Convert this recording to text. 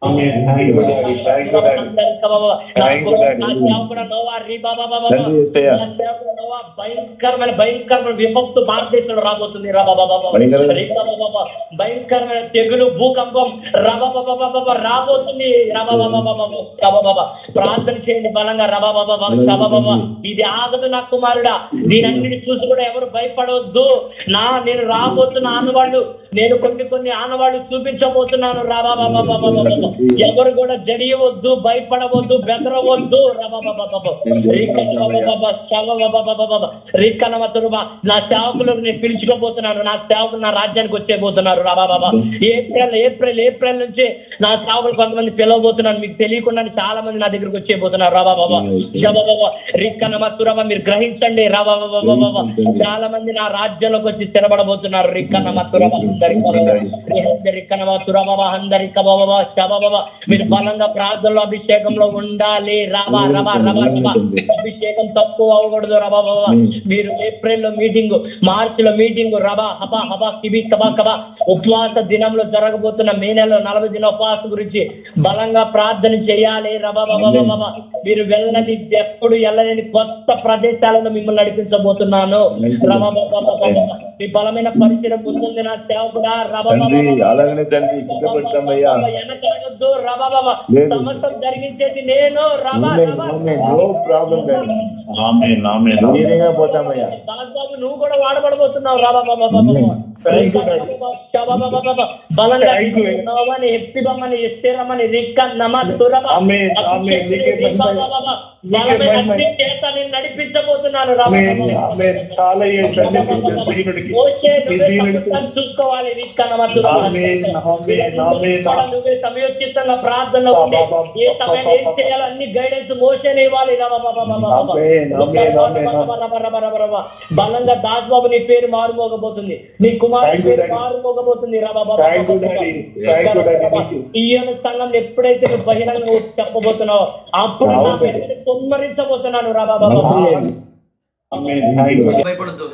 Amen. Thank you daddy. Thank you daddy. Thank you daddy. భయంకరమైన విపత్తు భారతదేశంలో రాబోతుంది. భయంకరమైన తెగులు, భూకంపం రాబోతుంది. ప్రార్థన చేయండి బలంగా. ఇది ఆగదు నా కుమారుడా. దీనన్నిటి చూసి కూడా ఎవరు భయపడవద్దు. నేను రాబోతున్న ఆనవాళ్ళు, నేను కొన్ని ఆనవాళ్ళు చూపించబోతున్నాను. ఎవరు కూడా జడియవద్దు, భయపడవద్దు, బెదరవద్దు. నా సేవకులకు నేను పిలుచుకోబోతున్నాను. నా సేవకులు నా రాజ్యానికి వచ్చేబోతున్నారు. ఏప్రిల్ నుంచి నా సేవకులు కొంతమంది పిలవబోతున్నాను. మీకు తెలియకుండా చాలా మంది నా దగ్గరకు వచ్చేబోతున్నారు. మీరు గ్రహించండి. చాలా మంది నా రాజ్యంలోకి వచ్చి స్థిరపడబోతున్నారు. మీరు బలంగా ప్రార్థనలో అభిషేకంలో ఉండాలి. అభిషేకం తక్కువ అవ్వకూడదు. మీరు ఏప్రిల్ లో మీటింగ్, మార్చి లో మీటింగ్, ఉపవాస దినంలో జరగబోతున్న మే నెలలో 40 దిన ఉపవాసం గురించి బలంగా ప్రార్థన చేయాలి. మీరు వెళ్ళని, ఎప్పుడు వెళ్ళలేని కొత్త ప్రదేశాలను మిమ్మల్ని నడిపించబోతున్నాను. మీ బలమైన పరిచయం ముందుంది నా సేవకుడా. వెనకడొద్దు. సమస్తం జరిగించేది నేను. దాదాపు నువ్వు కూడా వాడబడబోతున్నావు. బలంగా ఎత్తిబమ్మని ఎస్తేరమ్మని నడిపించబోతున్నాను. చూసుకోవాలి. నువ్వే సమయోచితంగా ప్రార్థనలో ఉండి ఏ సమయం ఏం చేయాలో అన్ని గైడెన్స్ మోసేనే ఇవ్వాలి. బలంగా దాస్బాబు నీ పేరు మారుమోగబోతుంది. నీ కుమారుడి పేరు మారుమోగబోతుంది. ఈయన సంఘం ఎప్పుడైతే నువ్వు బహిరంగంగా చెప్పబోతున్నావు అప్పుడు కుమ్మరించబోతున్నాను. భయపడద్దు.